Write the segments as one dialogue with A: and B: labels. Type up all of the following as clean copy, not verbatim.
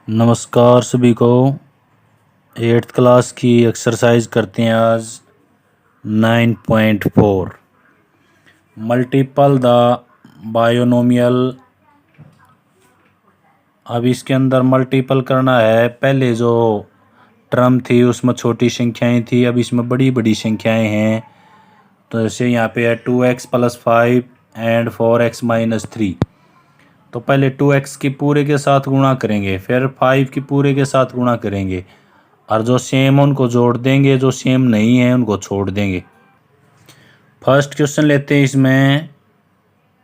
A: नमस्कार सभी को। 8th क्लास की एक्सरसाइज करते हैं आज 9.4 मल्टीपल द बायोनोमियल। अब इसके अंदर मल्टीपल करना है। पहले जो टर्म थी उसमें छोटी संख्याएं थी, अब इसमें बड़ी बड़ी संख्याएं हैं। तो जैसे यहाँ पे है 2x + 5 एंड 4x - 3। तो पहले 2x की पूरे के साथ गुणा करेंगे, फिर 5 की पूरे के साथ गुणा करेंगे, और जो सेम है उनको जोड़ देंगे, जो सेम नहीं है उनको छोड़ देंगे। फर्स्ट क्वेश्चन लेते हैं। इसमें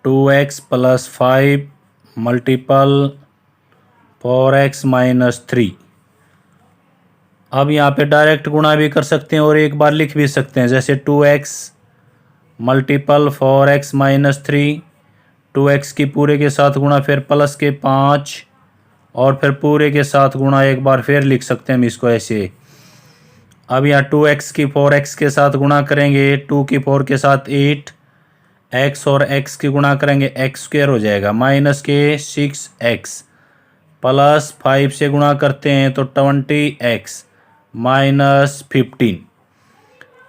A: 2x + 5 मल्टीपल 4x - 3। अब यहाँ पे डायरेक्ट गुणा भी कर सकते हैं और एक बार लिख भी सकते हैं, जैसे 2x मल्टीपल 4x - 3। 2x की पूरे के साथ गुणा, फिर प्लस के 5 और फिर पूरे के साथ गुणा, एक बार फिर लिख सकते हैं हम इसको ऐसे। अब यहाँ 2x की 4x के साथ गुणा करेंगे, 2 की 4 के साथ 8, x और x की गुणा करेंगे, x² हो जाएगा, माइनस के 6x प्लस 5 से गुणा करते हैं तो 20x - 15।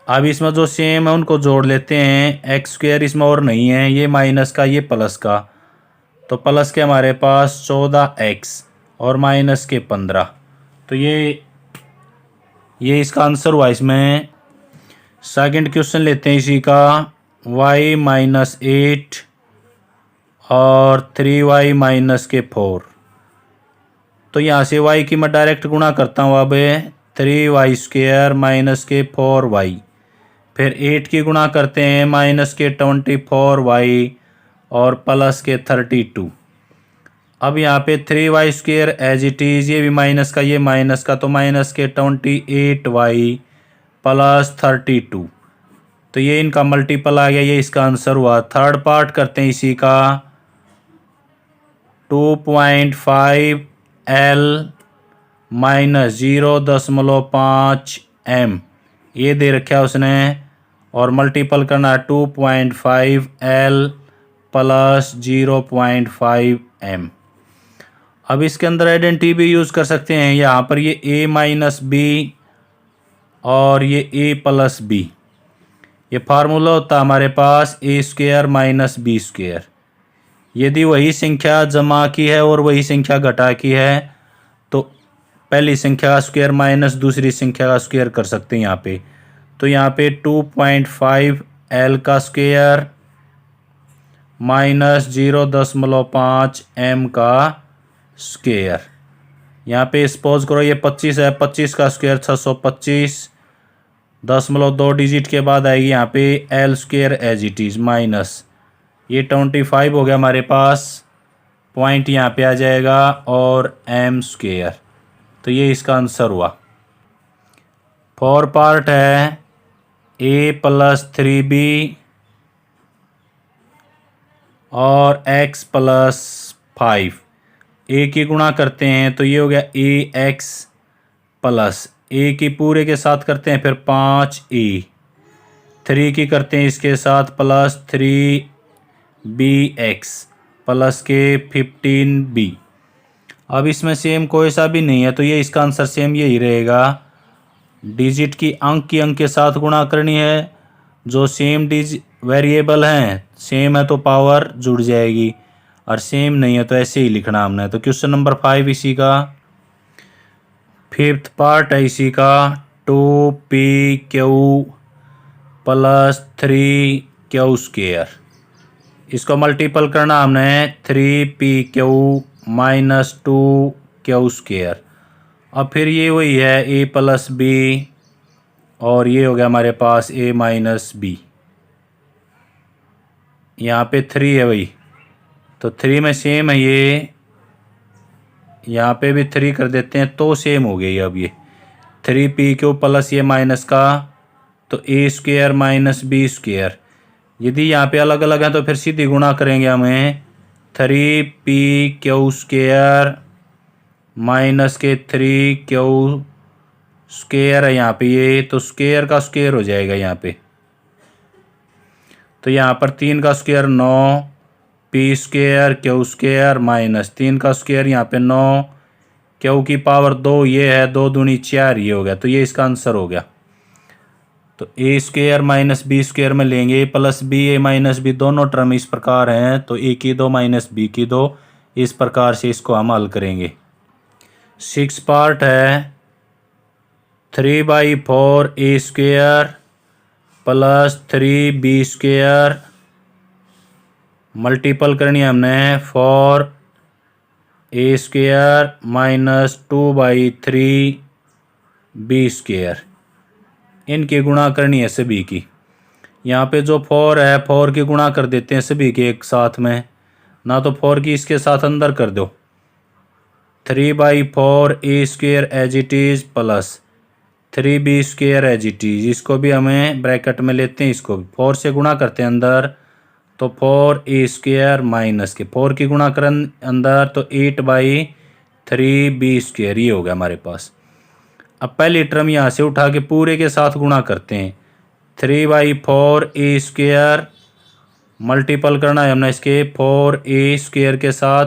A: अब इसमें जो सेम है उनको जोड़ लेते हैं। x² इसमें और नहीं है, ये माइनस का ये प्लस का, तो प्लस के हमारे पास 14x और माइनस के 15। तो ये इसका आंसर हुआ। इसमें सेकंड क्वेश्चन लेते हैं इसी का। y - 8 और 3y - 4। तो यहाँ से y की मैं डायरेक्ट गुणा करता हूँ। अब 3y² - के 4y, फिर 8 की गुणा करते हैं, माइनस के 24y और प्लस के 32। अब यहाँ पे 3y² एज इट इज़, ये भी माइनस का ये माइनस का, तो माइनस के 28y प्लस 32। तो ये इनका मल्टीपल आ गया, ये इसका आंसर हुआ। थर्ड पार्ट करते हैं इसी का। 2.5L - 0.5 m ये दे रखा है उसने, और मल्टीपल करना है 2.5L + 0.5 m। अब इसके अंदर आइडेंटिटी भी यूज़ कर सकते हैं। यहाँ पर ये a - b और ये a + b, ये फार्मूला होता है हमारे पास a² - b²। यदि वही संख्या जमा की है और वही संख्या घटा की है तो पहली संख्या का स्क्वायर माइनस दूसरी संख्या का स्क्वायर कर सकते हैं यहाँ पे। तो यहाँ पे 2.5L का स्क्वायर - 0.5 m का स्क्वायर। यहाँ पे सपोज करो ये 25 है, 25 का स्क्वायर 625, 0.2 डिजिट के बाद आएगी यहाँ पे L² as it is minus, ये 25 हो गया हमारे पास, पॉइंट यहाँ पे आ जाएगा, और m²। तो ये इसका आंसर हुआ। फोर पार्ट है a + 3b और x + 5। a की गुणा करते हैं तो ये हो गया ax प्लस a की पूरे के साथ करते हैं, फिर 5a, 3 की करते हैं इसके साथ प्लस 3bx प्लस के 15b। अब इसमें सेम कोई सा भी नहीं है, तो ये इसका आंसर सेम यही रहेगा। डिजिट की अंक के साथ गुणा करनी है। जो सेम वेरिएबल हैं, सेम है तो पावर जुड़ जाएगी, और सेम नहीं है तो ऐसे ही लिखना हमने। तो क्वेश्चन नंबर 5 इसी का। फिफ्थ पार्ट है इसी का। 2pq + 3q²। इसको मल्टीपल करना हमने 3pq - 2q²। अब फिर ये वही है a + b, और ये हो गया हमारे पास a - b। यहाँ पे 3 है वही, तो 3 में सेम है ये, यहाँ पे भी 3 कर देते हैं तो सेम हो गई। अब ये 3pq प्लस ये माइनस का, तो a² - b²। यदि यहाँ पे अलग अलग है तो फिर सीधी गुणा करेंगे हमें। 3pq² माइनस के 3q² है यहाँ पे ये, तो स्क्वायर का स्क्वायर हो जाएगा यहाँ पे। तो यहाँ पर 3 का स्क्वायर 9, p² q² माइनस 3 का स्क्वायर यहाँ पे 9 क्यू की पावर 2 ये है, 2 दूनी 4 ये हो गया, तो ये इसका आंसर हो गया। तो A square minus B square में लेंगे प्लस बी, ए माइनस बी दोनों टर्म इस प्रकार हैं, तो ए की 2 माइनस बी की 2, इस प्रकार से इसको हम हल करेंगे। 6 पार्ट है 3/4 A square plus 3b square multiple करनी है हमने 4 A square minus 2/3 B square, इनकी गुणा करनी है सभी की। यहाँ पे जो 4 है 4 की गुणा कर देते हैं सभी के एक साथ में, ना तो 4 की इसके साथ अंदर कर दो। 3/4 A square as it is plus 3b square as it is, इसको भी हमें ब्रैकेट में लेते हैं, इसको भी 4 से गुणा करते हैं अंदर, तो 4 ए स्क्वेयर माइनस के 4 की गुणा करें अंदर तो 8/3 बी स्क्वेयर, ये हो गया हमारे पास। अब पहली टर्म यहाँ से उठा के पूरे के साथ गुणा करते हैं। 3/4 ए स्क्वेयर मल्टीपल करना है हमने इसके 4 ए स्क्वेयर के साथ,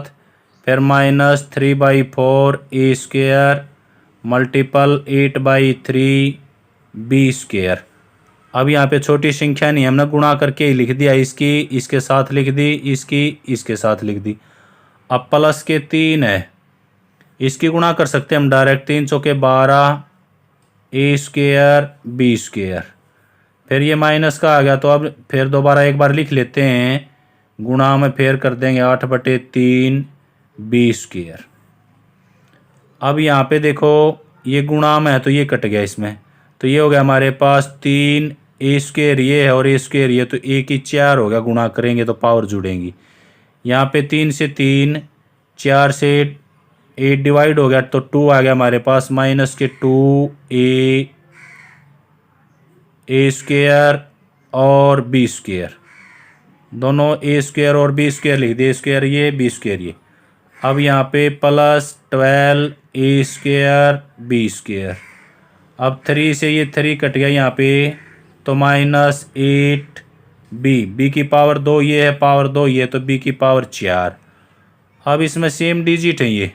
A: फिर minus 3/4 A square multiple 8/3 B square. अब यहाँ पे छोटी संख्या नहीं, हमने गुणा करके ही लिख दिया, इसकी इसके साथ लिख दी, इसकी इसके साथ लिख दी। अब प्लस के 3 है, इसकी गुणा कर सकते हैं हम डायरेक्ट, 3 चौके 12 ए स्क्वेयर बी स्क्वेयर, फिर ये माइनस का आ गया, तो अब फिर दोबारा एक बार लिख लेते हैं, गुणा में फिर कर देंगे 8/3 बी स्क्वेयर। अब यहाँ पे देखो ये गुणा में है तो ये कट गया इसमें, तो ये हो गया हमारे पास 3 ए स्क्वेयर ये है और ए स्क्वेयर ये, तो ए की 4 हो गया, गुणा करेंगे तो पावर जुड़ेंगी। यहाँ पे 3 से 3, 4 से 8 डिवाइड हो गया, तो 2 आ गया हमारे पास, माइनस के 2 ए स्क्वेयर और बी स्क्वेयर, दोनों ए स्क्वेयर और बी स्क्वेयर लिख दिए, स्क्वेयर ये बी स्क्वेयर ये। अब यहाँ पे प्लस 12 ए स्क्वेयर बी स्क्वेयर, अब 3 से ये 3 कट गया यहाँ पे, तो माइनस 8 बी की पावर 2 ये है, पावर 2 ये, तो बी की पावर 4। अब इसमें सेम डिजिट है ये,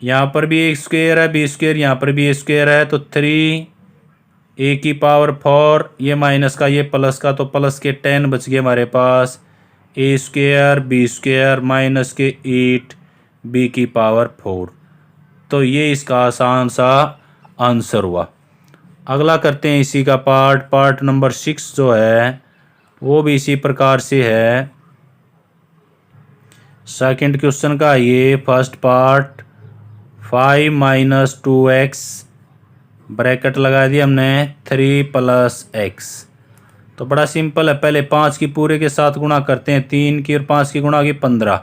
A: यहाँ पर भी ए स्क्वेयर है बी स्क्वेयर, यहाँ पर भी ए स्क्वेयर है, तो 3 ए की पावर 4 ये माइनस का ये प्लस का, तो प्लस के 10 बच गए हमारे पास, ए स्क्वेयर बी स्क्वेयर माइनस के 8 बी की पावर 4। तो ये इसका आसान सा आंसर हुआ। अगला करते हैं इसी का पार्ट नंबर 6 जो है वो भी इसी प्रकार से है। सेकंड क्वेश्चन का ये फर्स्ट पार्ट 5 - 2x ब्रैकेट लगा दिया हमने 3 + x। तो बड़ा सिंपल है, पहले 5 की पूरे के साथ गुणा करते हैं, 3 की और 5 की गुणा होगी 15,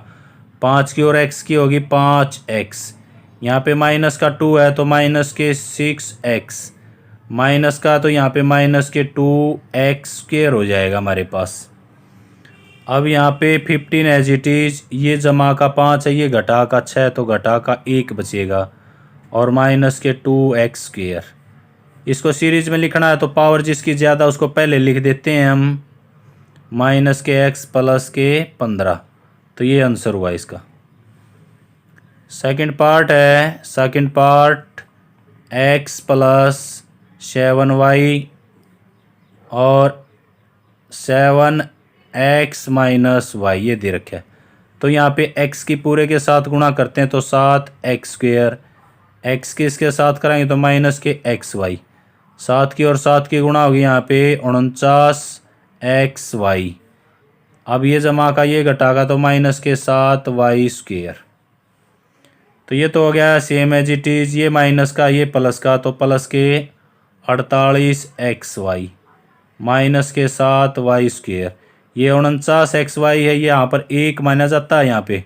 A: 5 की और x की होगी 5x, यहाँ पे माइनस का 2 है तो माइनस के 6x, माइनस का तो यहाँ पे माइनस के 2x² हो जाएगा हमारे पास। अब यहाँ पे 15 एज इट इज़, ये जमा का 5 है, ये घटा का 6, तो घटा का 1 बचेगा, और माइनस के 2x²। इसको सीरीज में लिखना है तो पावर जिसकी ज़्यादा उसको पहले लिख देते हैं हम, माइनस के x प्लस के 15। तो ये आंसर हुआ इसका। सेकंड पार्ट है, second part x plus 7y और 7x माइनस y ये दे रखा है। तो यहाँ पे x की पूरे के साथ गुणा करते हैं तो 7x², x के इसके साथ कराएंगे तो माइनस के xy, 7 की और 7 की गुणा होगी यहाँ पे 49xy। अब ये जमा का ये घटागा तो माइनस के 7y²। तो ये तो हो गया सेम एज इट इज़, ये माइनस का ये प्लस का, तो प्लस के 48xy माइनस के 7y²। ये 49xy है, ये यहाँ पर 1 माना जाता है यहाँ पे,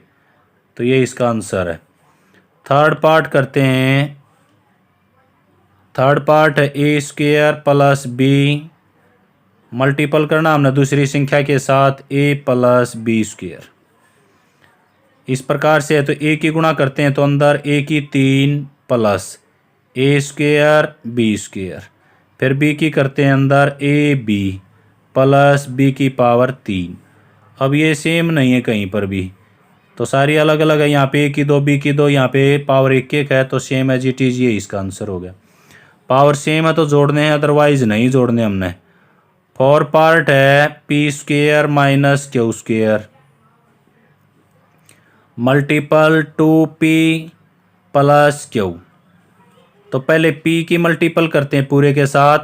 A: तो ये इसका आंसर है। थर्ड पार्ट करते हैं, थर्ड पार्ट है a² प्लस b, मल्टीपल करना हमने दूसरी संख्या के साथ a प्लस b²। इस प्रकार से है तो a की गुणा करते हैं तो अंदर a की 3 प्लस a² b², फिर b की करते हैं अंदर ab प्लस b की पावर 3। अब ये सेम नहीं है कहीं पर भी, तो सारी अलग अलग है। यहाँ पे ए की 2 बी की 2, यहाँ पे पावर एक एक है, तो सेम एज इट इज, ये इसका आंसर हो गया। पावर सेम है तो जोड़ने हैं, अदरवाइज नहीं जोड़ने हमने। फोर पार्ट है P square minus Q square multiple 2p plus Q. तो पहले p की मल्टीपल करते हैं पूरे के साथ,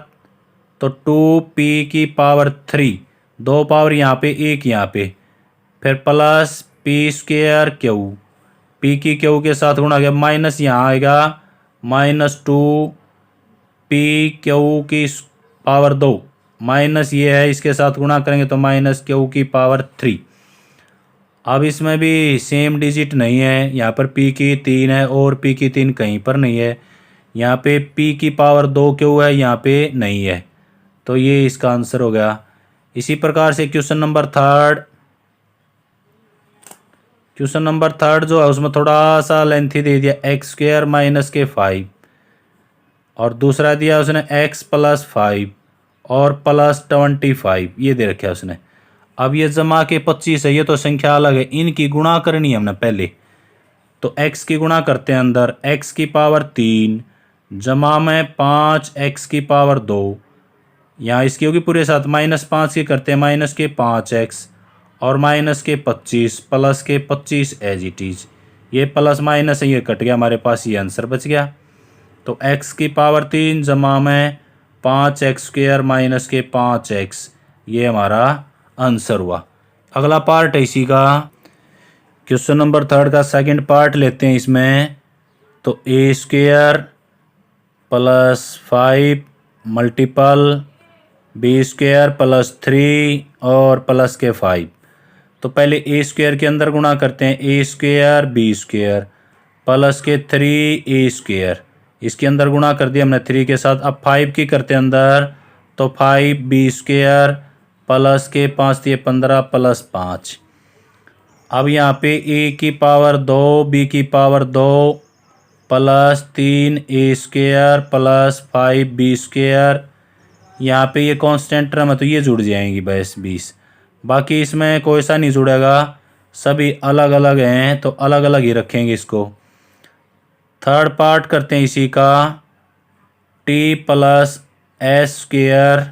A: तो 2p की पावर 3, 2 पावर यहाँ पे, एक यहाँ पे, फिर plus P square Q, P की क्यू के साथ गुणा गया, माइनस यहाँ आएगा -2p क्यू की पावर 2, माइनस ये है, इसके साथ गुणा करेंगे तो माइनस क्यू की पावर 3। अब इसमें भी सेम डिजिट नहीं है, यहाँ पर p की 3 है और p की 3 कहीं पर नहीं है। यहाँ पे p की पावर 2 क्यू है, यहाँ पे नहीं है, तो ये इसका आंसर हो गया। इसी प्रकार से क्वेश्चन नंबर थर्ड जो है उसमें थोड़ा सा लेंथी दे दिया, एक्स स्क्वेयर माइनस के 5, और दूसरा दिया उसने x प्लस 5 और प्लस 25, ये दे रखा है उसने। अब ये जमा के 25 है, ये तो संख्या अलग है, इनकी गुणा करनी है हमने पहले। तो x की गुणा करते हैं अंदर, x की पावर 3 जमा में 5x की पावर 2, यहाँ इसकी होगी पूरे साथ, -5 की करते हैं, माइनस के 5x और माइनस के 25 प्लस के 25 एज इट इज। ये प्लस माइनस है, ये कट गया हमारे पास, ये आंसर बच गया। तो x की पावर 3 जमा में 5x स्क्वेयर माइनस के 5x, ये हमारा आंसर हुआ। अगला पार्ट है इसी का, क्वेश्चन नंबर थर्ड का सेकंड पार्ट लेते हैं इसमें। तो A square plus 5 multiple B square plus 3 और प्लस के 5। तो पहले ए स्क्वेयर के अंदर गुणा करते हैं, ए स्क्वेयर बी स्क्वेयर प्लस के 3 ए स्क्वेयर, इसके अंदर गुणा कर दिया हमने 3 के साथ। अब 5 की करते हैं अंदर, तो 5 बी स्क्वेयर प्लस के 5 दिए 15 प्लस 5। अब यहाँ पे ए की पावर 2 बी की पावर 2 प्लस 3 ए स्क्वेयर प्लस 5 बी स्क्वेयर, यहाँ पे ये कांस्टेंट टर्म है तो ये जुड़ जाएंगी बस 20, बाकी इसमें कोई सा नहीं जुड़ेगा, सभी अलग अलग हैं तो अलग अलग ही रखेंगे इसको। थर्ड पार्ट करते हैं इसी का, टी प्लस एस स्क्वेयर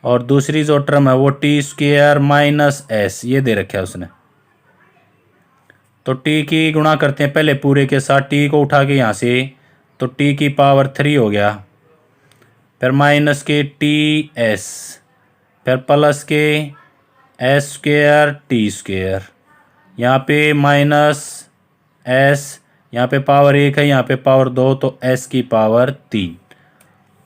A: और दूसरी जो टर्म है वो टी स्क्वेयर माइनस एस, ये दे रखा है उसने। तो टी की गुणा करते हैं पहले पूरे के साथ, टी को उठा के यहाँ से, तो टी की पावर 3 हो गया, फिर माइनस के टी एस, फिर प्लस के एस स्क्वेयर टी स्क्वेयर, यहाँ पे माइनस एस, यहाँ पे पावर 1 है, यहाँ पे पावर 2, तो एस की पावर 3।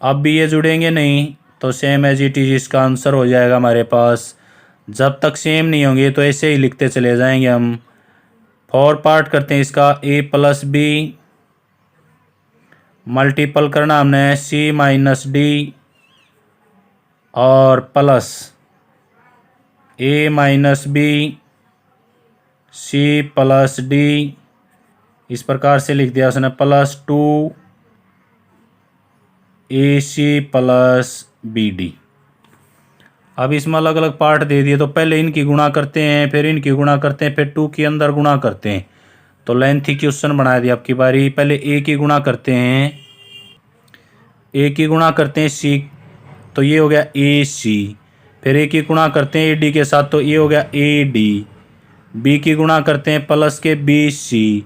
A: अब भी ये जुड़ेंगे नहीं, तो सेम एज इट इज इसका आंसर हो जाएगा हमारे पास। जब तक सेम नहीं होंगे तो ऐसे ही लिखते चले जाएंगे हम। फोर पार्ट करते हैं इसका, ए प्लस बी मल्टीपल करना हमने सी माइनस डी और plus A minus B C plus D, इस प्रकार से लिख दिया उसने, plus 2 A C plus B D. अब इसमें अलग अलग पार्ट दे दिए, तो पहले इनकी गुणा करते हैं, फिर इनकी गुणा करते हैं, फिर 2 के अंदर गुणा करते हैं। तो लेंथी क्वेश्चन बना दिया आपकी बारी। पहले ए की गुणा करते हैं, ए की गुणा करते हैं सी, तो ये हो गया ए सी, फिर ए की गुणा करते हैं ए डी के साथ, तो ये हो गया ए डी। बी की गुणा करते हैं प्लस के बी सी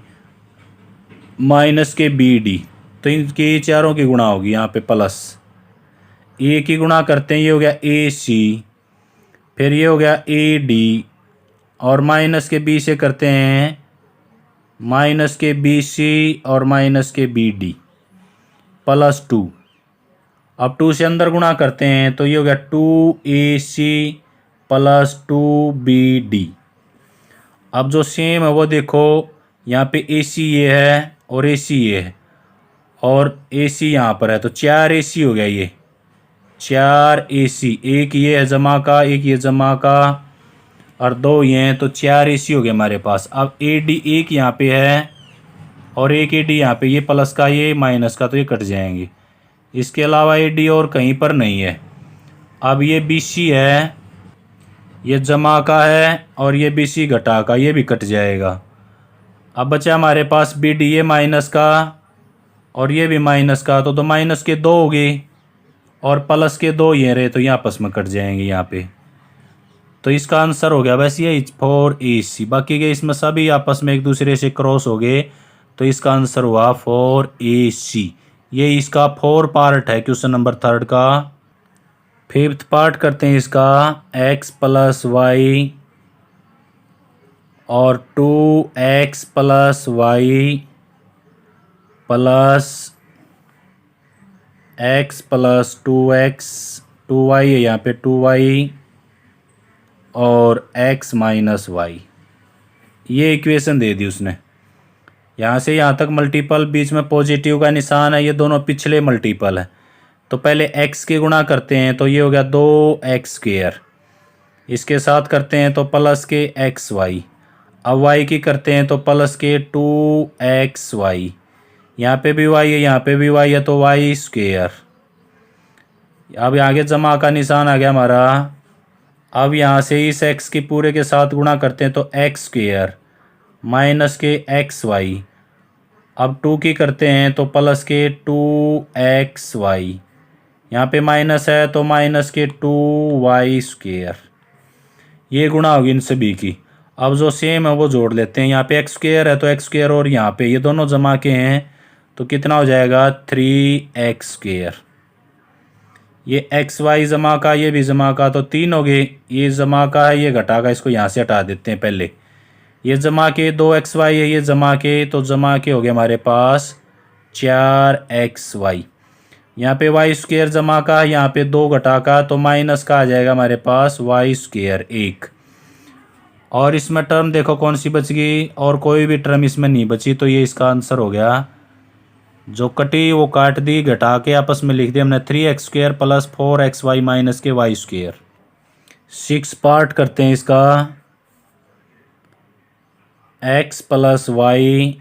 A: माइनस के बी डी, तो इनकी चारों की गुणा होगी यहाँ पे प्लस। ए की गुणा करते हैं, ये हो गया ए सी, फिर ये हो गया ए डी, और माइनस के बी से करते हैं माइनस के बी सी और माइनस के बी डी प्लस 2। अब 2 से अंदर गुणा करते हैं, तो ये हो गया 2 A C plus 2 B D. अब जो सेम है वो देखो, यहाँ पे ए सी ये है और ए सी ये है और ए सी यहाँ पर है, तो 4 ए सी हो गया, ये 4 ए सी, एक ये है जमा का, एक ये जमा का और 2 ये हैं, तो 4 ए सी हो गया हमारे पास। अब ए डी एक यहाँ पे है और एक ए डी यहाँ पे, ये प्लस का ये माइनस का, तो ये कट जाएंगे। इसके अलावा ए डी और कहीं पर नहीं है। अब ये बी सी है, ये जमा का है और ये बी सी घटा का, ये भी कट जाएगा। अब बचा हमारे पास बी डी, ये माइनस का और ये भी माइनस का, तो माइनस के 2 होगी और प्लस के 2 ये रहे, तो ये आपस में कट जाएंगे यहाँ पे। तो इसका आंसर हो गया बस ये 4AC। बाकी के इसमें सभी आपस में एक दूसरे से क्रॉस हो गए, तो इसका आंसर हुआ 4AC। ये इसका 4 पार्ट है क्वेश्चन नंबर 3 का। 5th पार्ट करते हैं इसका। x प्लस वाई और 2x plus y plus x plus 2x, 2y है यहाँ पे 2y और x माइनस वाई, ये इक्वेशन दे दी उसने। यहाँ से यहाँ तक मल्टीपल, बीच में पॉजिटिव का निशान है, ये दोनों पिछले मल्टीपल है। तो पहले x की गुणा करते हैं, तो ये हो गया 2x²। इसके साथ करते हैं तो प्लस के xy। अब y की करते हैं तो प्लस के 2xy। यहाँ पे भी y है, यहाँ पे भी y है, तो y²। अब आगे जमा का निशान आ गया हमारा। अब यहाँ से इस x की पूरे के साथ गुणा करते हैं तो x² माइनस के xy। अब 2 की करते हैं तो प्लस के 2xy। यहाँ पे माइनस है तो माइनस के 2y²। ये गुणा होगी इन सभी की। अब जो सेम है वो जोड़ लेते हैं। यहाँ पे x² है तो x² और यहाँ पे ये दोनों जमा के हैं, तो कितना हो जाएगा 3x²। ये xy जमा का, ये भी जमा का, तो 3 हो गए। ये जमा का है, ये घटा का, इसको यहाँ से हटा देते हैं पहले। ये जमा के 2xy है, ये जमा के, तो जमा के हो गए हमारे पास 4xy। यहाँ पे y² जमा का, यहाँ पे 2 घटा का, तो माइनस का आ जाएगा हमारे पास y² 1। और इसमें टर्म देखो कौन सी बच गई, और कोई भी टर्म इसमें नहीं बची, तो ये इसका आंसर हो गया। जो कटी वो काट दी, घटा के आपस में लिख दिया हमने 3x² प्लस 4xy माइनस के y²। 6 पार्ट करते हैं इसका। x प्लस वाई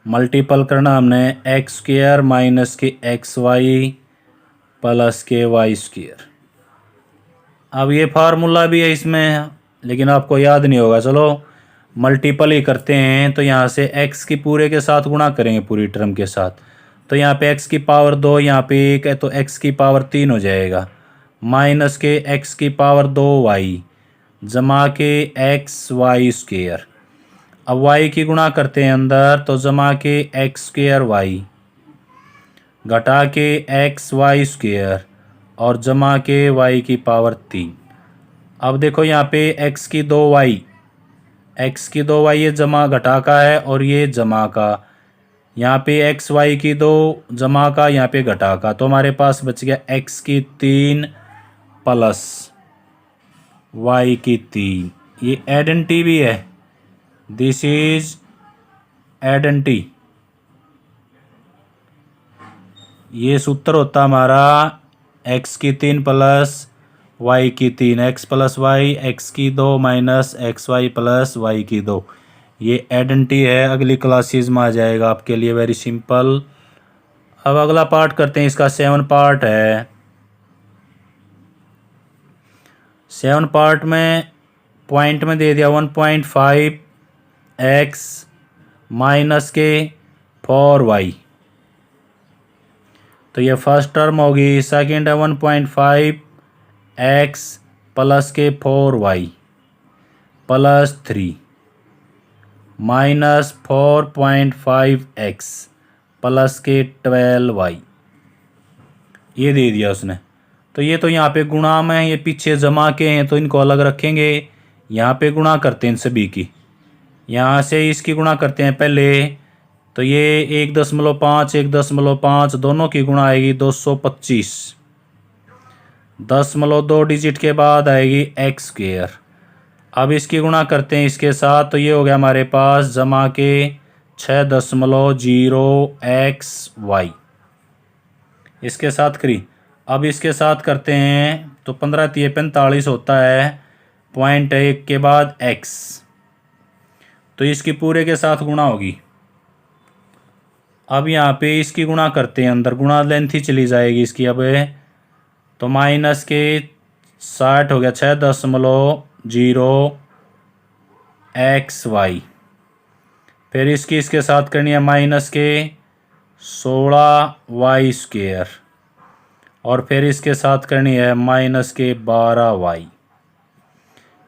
A: मल्टीपल करना हमने x² माइनस के xy प्लस के y²। अब ये फार्मूला भी है इसमें, लेकिन आपको याद नहीं होगा। चलो मल्टीपल ही करते हैं। तो यहाँ से x की पूरे के साथ गुणा करेंगे पूरी टर्म के साथ। तो यहाँ पे x की पावर 2, यहाँ पे 1 है, तो x की पावर 3 हो जाएगा। माइनस के x की पावर 2y जमा के xy²। अब y की गुणा करते हैं अंदर, तो जमा के x²y घटा के xy² और जमा के y की पावर 3। अब देखो यहाँ पे x की 2y ये जमा घटा का है और ये जमा का। यहाँ पे xy की 2 जमा का, यहाँ पे घटा का, तो हमारे पास बच गया x की 3 प्लस y की 3। ये एडेंटी भी है, दिस इज एडेंटी। ये सूत्र होता हमारा x की 3 प्लस y की 3, x प्लस वाई, x की 2 माइनस xy प्लस y की 2। ये एडेंटी है, अगली क्लासेस में आ जाएगा आपके लिए, वेरी सिंपल। अब अगला पार्ट करते हैं इसका। 7 पार्ट है। 7 पार्ट में पॉइंट में दे दिया 1.5x माइनस के 4y, तो ये फर्स्ट टर्म होगी। सेकेंड है 1.5x प्लस के 4y plus 3 minus 4.5x plus के 12y, ये दे दिया उसने। तो ये तो यहाँ पे गुणा में है, ये पीछे जमा के हैं, तो इनको अलग रखेंगे। यहाँ पे गुणा करते हैं इन सभी की। यहाँ से इसकी गुणा करते हैं पहले, तो ये 1.5 1.5 दोनों की गुणा आएगी 225। 10.2 डिजिट के बाद आएगी x²। अब इसकी गुणा करते हैं इसके साथ, तो ये हो गया हमारे पास जमा के 6.0xy। इसके साथ करी। अब इसके साथ करते हैं तो 15 × 45 होता है। पॉइंट 1 के बाद x, तो इसकी पूरे के साथ गुणा होगी। अब यहाँ पे इसकी गुणा करते हैं अंदर, गुणा लेंथ ही चली जाएगी इसकी। अब तो माइनस के 60 हो गया 6.0 फिर इसके साथ करनी है माइनस के 16y², और फिर इसके साथ करनी है माइनस के 12y।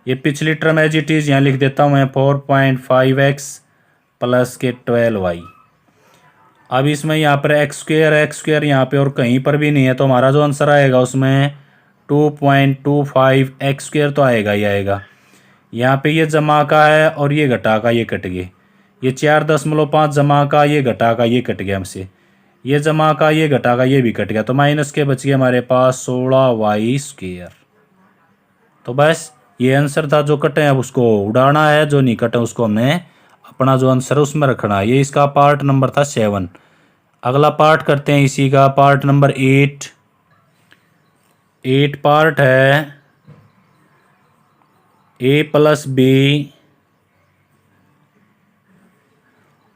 A: ये पिछली टर्म एज इट इज़ यहाँ लिख देता हूँ मैं 4.5x प्लस के 12y। अब इसमें यहाँ पर x² यहाँ पे और कहीं पर भी नहीं है, तो हमारा जो आंसर आएगा उसमें 2.25x² तो आएगा ही आएगा। यहाँ पे ये जमा का है और ये घटा का ये कट गए, ये 4.5 जमा का ये घटा का ये कट गया हमसे, ये जमा का ये घटा का ये भी कट गया, तो माइनस के बच गए हमारे पास 16y²। तो बस ये आंसर था। जो कटे हैं अब उसको उड़ाना है, जो नहीं कटे उसको हमने अपना जो आंसर है उसमें रखना है। ये इसका पार्ट नंबर था 7। अगला पार्ट करते हैं इसी का, पार्ट नंबर 8 पार्ट है a + b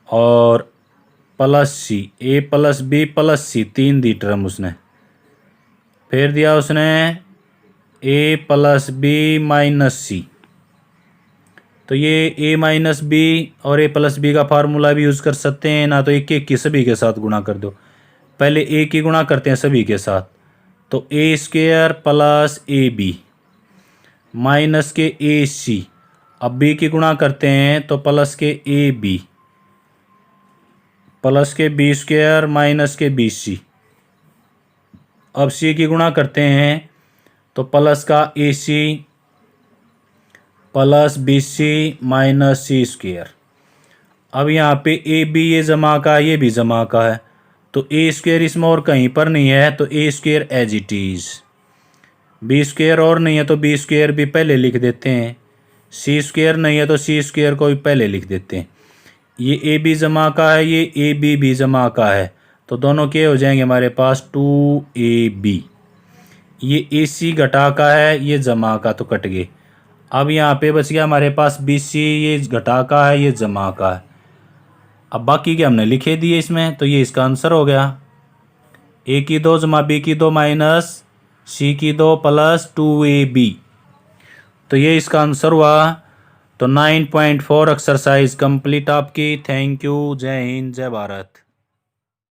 A: और +c, a + b + c 3 the term उसने, फिर दिया उसने a + b - c। तो ये a - b और a + b का फार्मूला भी यूज़ कर सकते हैं ना, तो एक एक की सभी के साथ गुणा कर दो। पहले a की गुणा करते हैं सभी के साथ, तो a² + ab माइनस के ac। अब b की गुणा करते हैं तो प्लस के ab प्लस के b² माइनस के bc। अब c की गुणा करते हैं तो प्लस का ac plus bc minus c²। अब यहाँ पे ab ये जमा का ये भी जमा का है, तो a² इसमें और कहीं पर नहीं है, तो a² as it is. b² और नहीं है तो b² भी पहले लिख देते हैं, c² नहीं है तो c² को भी पहले लिख देते हैं। ये ab जमा का है, ये ab भी जमा का है, तो दोनों के हो जाएंगे हमारे पास 2ab। ये ac घटा का है, ये जमा का, तो कट गए। अब यहाँ पे बच गया हमारे पास bc, ये घटा का है, ये जमा का है। अब बाकी के हमने लिखे दिए इसमें, तो ये इसका आंसर हो गया। a की 2 जमा b की 2 माइनस c की 2 प्लस 2ab, तो ये इसका आंसर हुआ। तो 9.4 एक्सरसाइज कंप्लीट आपकी। Thank you. जय हिंद, जय भारत।